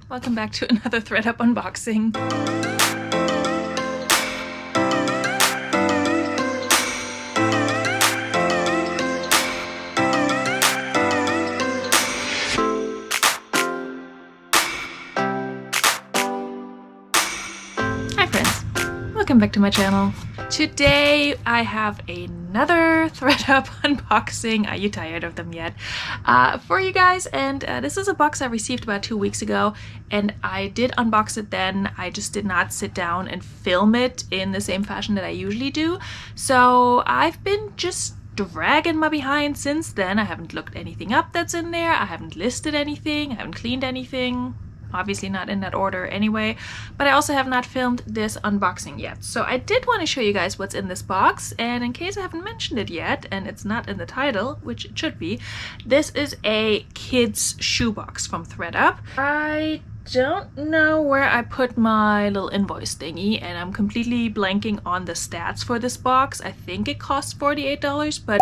welcome back to another ThredUp unboxing. Hi friends, welcome back to my channel. Today I have another ThredUp unboxing. Are you tired of them yet? For you guys, and this is a box I received about 2 weeks ago, and I did unbox it then. I just did not sit down and film it in the same fashion that I usually do. So I've been just dragging my behind since then. I haven't looked anything up that's in there. I haven't listed anything. I haven't cleaned anything. Obviously not in that order anyway, but I also have not filmed this unboxing yet. So I did want to show you guys what's in this box, and in case I haven't mentioned it yet, and it's not in the title, which it should be, this is a kids shoebox from ThredUp. I don't know where I put my little invoice thingy, and I'm completely blanking on the stats for this box. I think it costs $48, but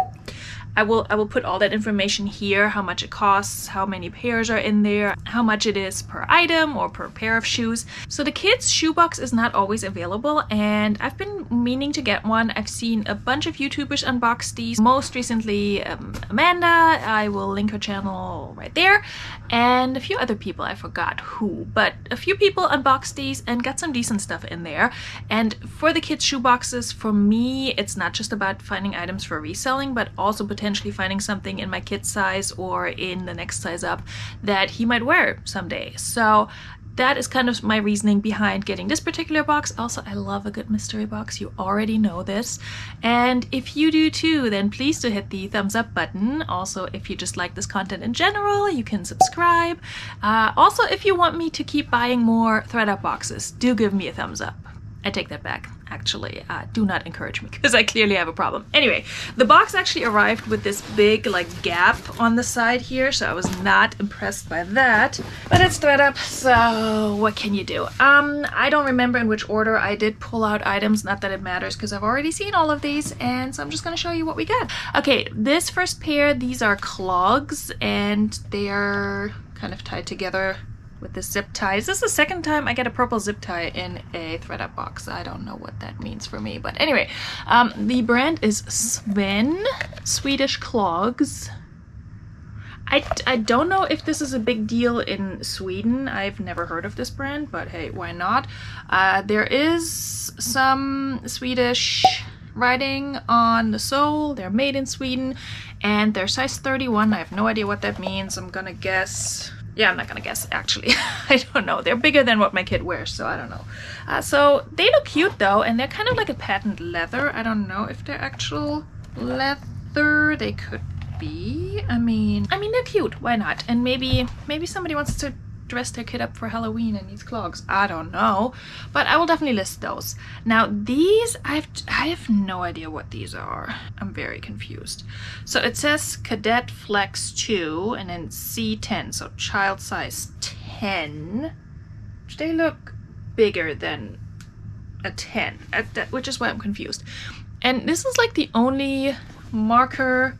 I will put all that information here, how much it costs, how many pairs are in there, how much it is per item or per pair of shoes. So the kids shoebox is not always available, and I've been meaning to get one. I've seen a bunch of YouTubers unbox these, most recently Amanda, I will link her channel right there, and a few other people, I forgot who, but a few people unboxed these and got some decent stuff in there. And for the kids shoeboxes, for me, it's not just about finding items for reselling, but also potentially finding something in my kid's size or in the next size up that he might wear someday. So that is kind of my reasoning behind getting this particular box. Also, I love a good mystery box. You already know this. And if you do too, then please do hit the thumbs up button. Also, if you just like this content in general, you can subscribe. Also, if you want me to keep buying more ThredUp boxes, do give me a thumbs up. I take that back, actually. Do not encourage me, because I clearly have a problem. Anyway, the box actually arrived with this big gap on the side here, so I was not impressed by that. But it's ThredUp, so what can you do? I don't remember in which order I did pull out items, not that it matters, because I've already seen all of these, and so I'm just gonna show you what we got. Okay, this first pair, these are clogs, and they are kind of tied together with the zip ties. This is the second time I get a purple zip tie in a ThredUp box. I don't know what that means for me, but anyway, the brand is Sven, Swedish Clogs. I don't know if this is a big deal in Sweden. I've never heard of this brand, but hey, why not? There is some Swedish writing on the sole. They're made in Sweden, and they're size 31. I have no idea what that means. I'm gonna guess. Yeah, I'm not gonna guess, actually. I don't know. They're bigger than what my kid wears, so I don't know. So they look cute though, and they're kind of like a patent leather. I don't know if they're actual leather. They could be. I mean they're cute. Why not? And maybe somebody wants to dress their kid up for Halloween and needs clogs. I don't know, but I will definitely list those. Now these, I have no idea what these are. I'm very confused. So it says Cadet Flex 2 and then C10, so child size 10. They look bigger than a 10, which is why I'm confused. And this is like the only marker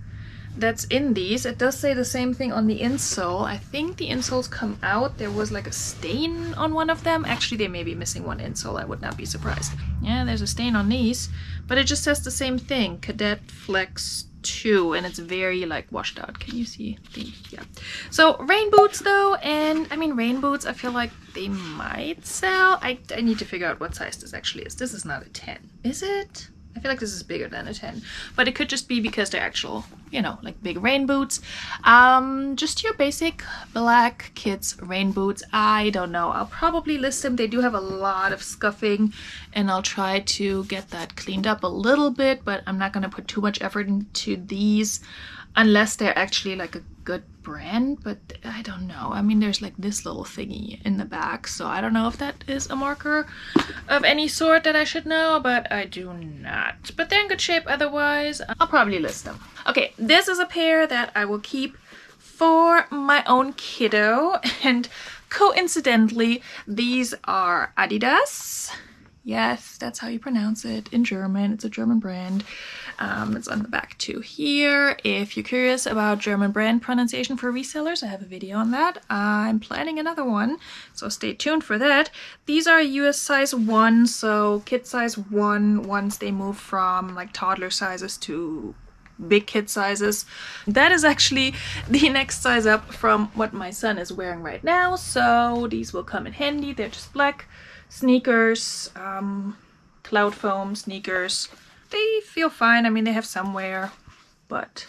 that's in these. It does say the same thing on the insole. I think the insoles come out. There was like a stain on one of them. Actually, they may be missing one insole. I would not be surprised. Yeah, there's a stain on these, but it just says the same thing, Cadet Flex 2, and it's very washed out. Can you see? Yeah. So rain boots though, and I mean rain boots, I feel like they might sell. I need to figure out what size this actually is. This is not a 10, is it? I feel like this is bigger than a 10, but it could just be because they're actual, you know, like big rain boots. Just your basic black kids rain boots. I don't know. I'll probably list them. They do have a lot of scuffing, and I'll try to get that cleaned up a little bit, but I'm not going to put too much effort into these unless they're actually like a good brand. But I don't know. I mean, there's like this little thingy in the back, so I don't know if that is a marker of any sort that I should know, but I do not. But they're in good shape otherwise. I'll probably list them. Okay, this is a pair that I will keep for my own kiddo, and coincidentally these are Adidas. Yes, that's how you pronounce it in German. It's a German brand. It's on the back too here. If you're curious about German brand pronunciation for resellers, I have a video on that. I'm planning another one, so stay tuned for that. These are US size 1, so kid size 1 once they move from like toddler sizes to big kid sizes. That is actually the next size up from what my son is wearing right now, so these will come in handy. They're just black sneakers, cloud foam sneakers. They feel fine. I mean, they have some wear, but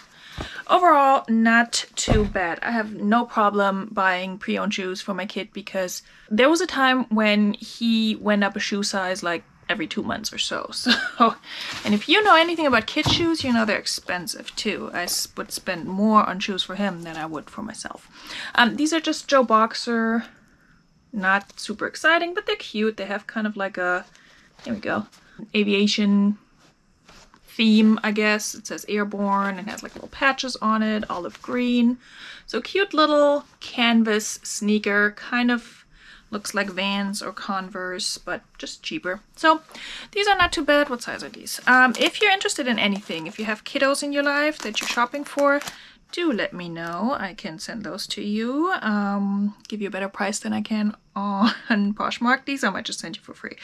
overall not too bad. I have no problem buying pre-owned shoes for my kid because there was a time when he went up a shoe size like every 2 months or so. And if you know anything about kid shoes, you know they're expensive too. I would spend more on shoes for him than I would for myself. These are just Joe Boxer. Not super exciting, but they're cute. They have kind of like a, here we go, aviation theme, I guess. It says airborne and has like little patches on it, olive green. So cute little canvas sneaker, kind of looks like Vans or Converse, but just cheaper. So these are not too bad. What size are these? If you're interested in anything, if you have kiddos in your life that you're shopping for, do let me know. I can send those to you. Give you a better price than I can on Poshmark. These I might just send you for free.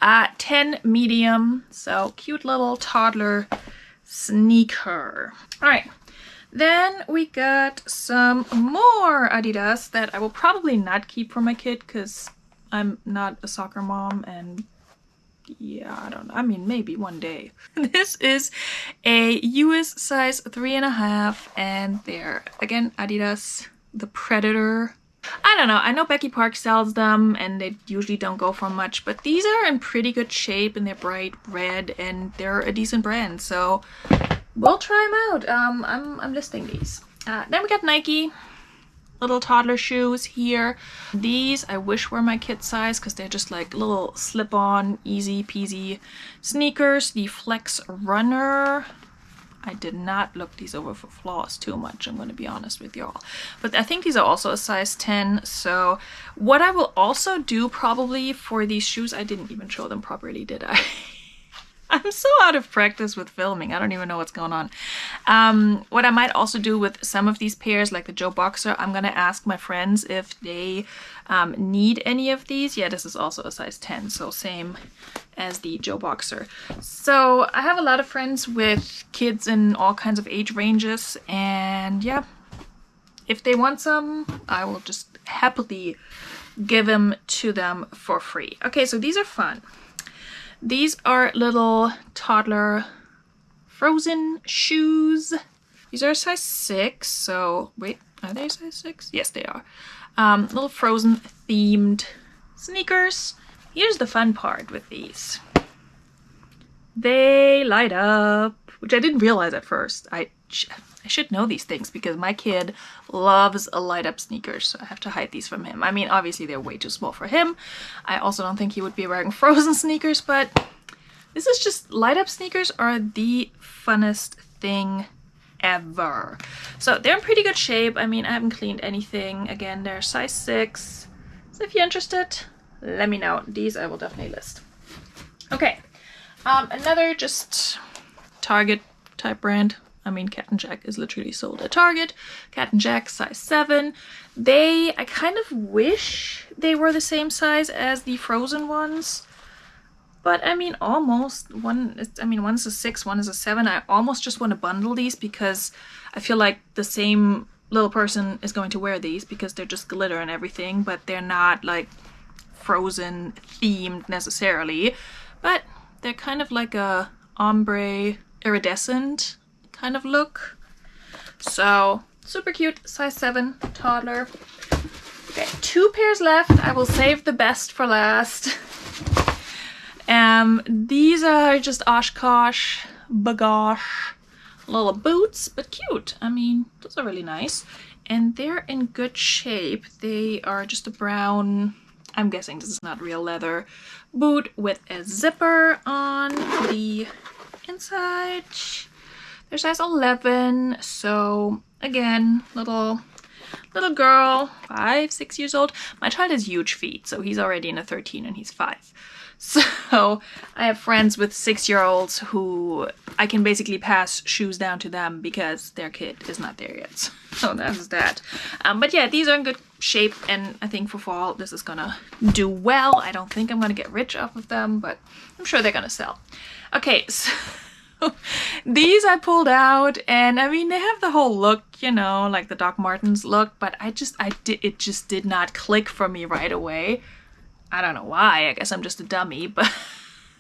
10 medium. So cute little toddler sneaker. All right. Then we got some more Adidas that I will probably not keep for my kid because I'm not a soccer mom and yeah, I don't know. I mean, maybe one day. This is a US size 3.5 and they're, again, Adidas, the Predator. I don't know. I know Becky Park sells them and they usually don't go for much, but these are in pretty good shape and they're bright red and they're a decent brand. So we'll try them out. I'm listing these. Then we got Nike. Little toddler shoes here. These I wish were my kid size because they're just like little slip-on, easy peasy sneakers. The Flex Runner. I did not look these over for flaws too much, I'm going to be honest with y'all. But I think these are also a size 10. So what I will also do probably for these shoes, I didn't even show them properly, did I? I'm so out of practice with filming. I don't even know what's going on. What I might also do with some of these pairs, like the Joe Boxer, I'm going to ask my friends if they need any of these. Yeah, this is also a size 10, so same as the Joe Boxer. So I have a lot of friends with kids in all kinds of age ranges, and yeah, if they want some, I will just happily give them to them for free. Okay, so these are fun. These are little toddler frozen shoes. These are size 6, so wait, are they size 6? Yes, they are. Little frozen themed sneakers. Here's the fun part with these. They light up, which I didn't realize at first. I should know these things because my kid loves light up sneakers, so I have to hide these from him. I mean, obviously they're way too small for him. I also don't think he would be wearing frozen sneakers, but this is just, light up sneakers are the funnest thing ever. So they're in pretty good shape. I mean, I haven't cleaned anything. Again, they're size 6. So if you're interested, let me know. These I will definitely list. Okay, another just Target type brand. I mean, Cat and Jack is literally sold at Target. Cat and Jack, size 7. I kind of wish they were the same size as the frozen ones. But I mean, almost. One's a 6, one is a 7. I almost just want to bundle these because I feel like the same little person is going to wear these because they're just glitter and everything, but they're not like frozen themed necessarily. But they're kind of like a ombre iridescent kind of look. So super cute, size 7 toddler. Okay, 2 pairs left. I will save the best for last. These are just Oshkosh bagage little boots, but cute. I mean, those are really nice and they're in good shape. They are just a brown, I'm guessing this is not real leather, boot with a zipper on the inside. They're size 11, so again, little little girl, 5, 6 years old. My child has huge feet, so he's already in a 13 and he's 5. So I have friends with 6-year-olds who I can basically pass shoes down to them because their kid is not there yet. So that's that. But yeah, these are in good shape, and I think for fall this is gonna do well. I don't think I'm gonna get rich off of them, but I'm sure they're gonna sell. Okay, so these I pulled out, and I mean they have the whole look, you know, like the Doc Martens look, but it just did not click for me right away. I don't know why. I guess I'm just a dummy, but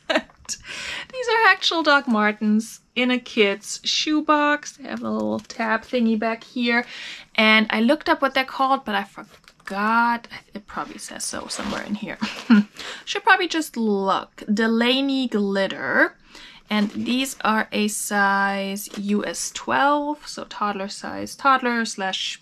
these are actual Doc Martens in a kid's shoebox. They have a little tab thingy back here, and I looked up what they're called, but I forgot. It probably says so somewhere in here. Should probably just look. Delaney Glitter. And these are a size US 12, so toddler size, toddler slash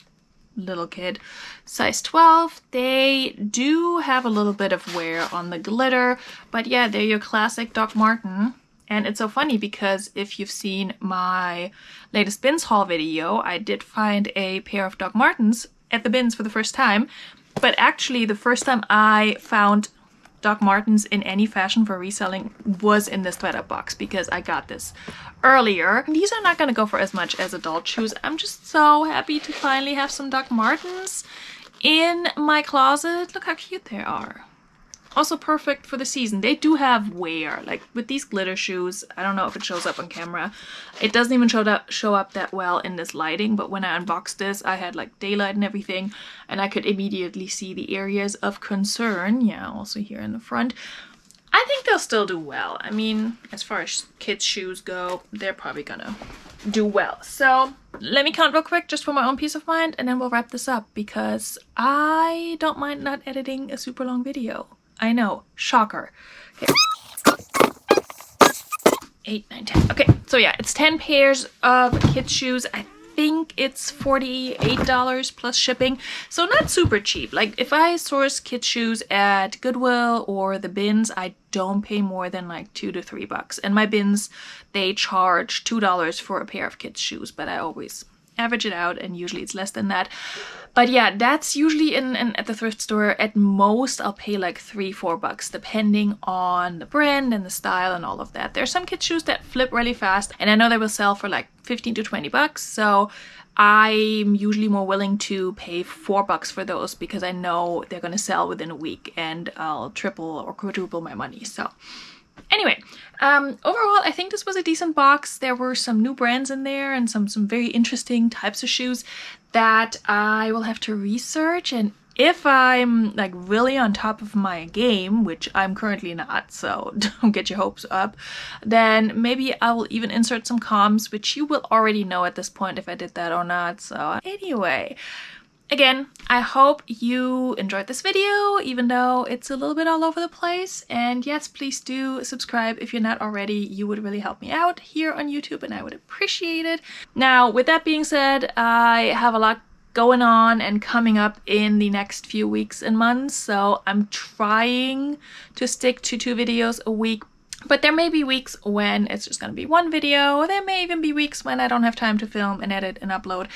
little kid, size 12. They do have a little bit of wear on the glitter, but yeah, they're your classic Doc Marten. And it's so funny because if you've seen my latest bins haul video, I did find a pair of Doc Martens at the bins for the first time. But actually the first time I found Doc Martens in any fashion for reselling was in this ThredUp box, because I got this earlier. These are not going to go for as much as adult shoes. I'm just so happy to finally have some Doc Martens in my closet. Look how cute they are. Also perfect for the season. They do have wear, like with these glitter shoes. I don't know if it shows up on camera. It doesn't even show up that well in this lighting, but when I unboxed this, I had like daylight and everything, and I could immediately see the areas of concern. Yeah, also here in the front. I think they'll still do well. I mean, as far as kids' shoes go, they're probably gonna do well. So let me count real quick just for my own peace of mind, and then we'll wrap this up because I don't mind not editing a super long video. I know, shocker. Okay. 8, 9, 10. Okay, so yeah, it's 10 pairs of kids shoes. I think it's $48 plus shipping, so not super cheap. Like if I source kids shoes at Goodwill or the bins, I don't pay more than like $2 to $3. And my bins, they charge $2 for a pair of kids shoes, but I always average it out, and usually it's less than that. But yeah, that's usually at the thrift store. At most I'll pay like $3, $4 depending on the brand and the style and all of that. There's some kids shoes that flip really fast, and I know they will sell for like $15 to $20, so I'm usually more willing to pay $4 for those because I know they're gonna sell within a week and I'll triple or quadruple my money. So anyway, overall, I think this was a decent box. There were some new brands in there and some very interesting types of shoes that I will have to research. And if I'm like really on top of my game, which I'm currently not, so don't get your hopes up, then maybe I will even insert some comms, which you will already know at this point if I did that or not. So anyway, again, I hope you enjoyed this video, even though it's a little bit all over the place. And yes, please do subscribe if you're not already. You would really help me out here on YouTube, and I would appreciate it. Now, with that being said, I have a lot going on and coming up in the next few weeks and months, so I'm trying to stick to 2 videos a week. But there may be weeks when it's just going to be 1 video. There may even be weeks when I don't have time to film and edit and upload.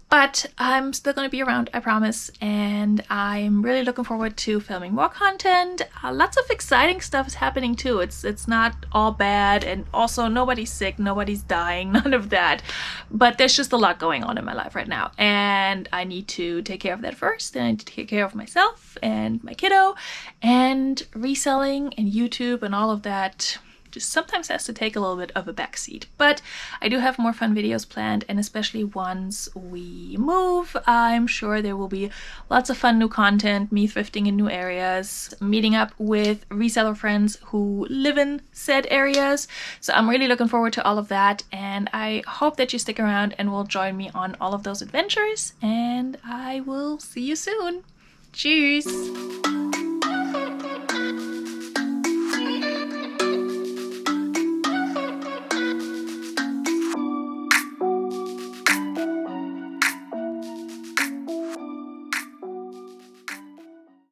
But I'm still going to be around, I promise, and I'm really looking forward to filming more content. Lots of exciting stuff is happening too. It's not all bad, and also nobody's sick, nobody's dying, none of that. But there's just a lot going on in my life right now, and I need to take care of that first, and I need to take care of myself and my kiddo, and reselling and YouTube and all of that just sometimes has to take a little bit of a backseat. But I do have more fun videos planned, and especially once we move, I'm sure there will be lots of fun new content, me thrifting in new areas, meeting up with reseller friends who live in said areas. So I'm really looking forward to all of that, and I hope that you stick around and will join me on all of those adventures, and I will see you soon. Cheers!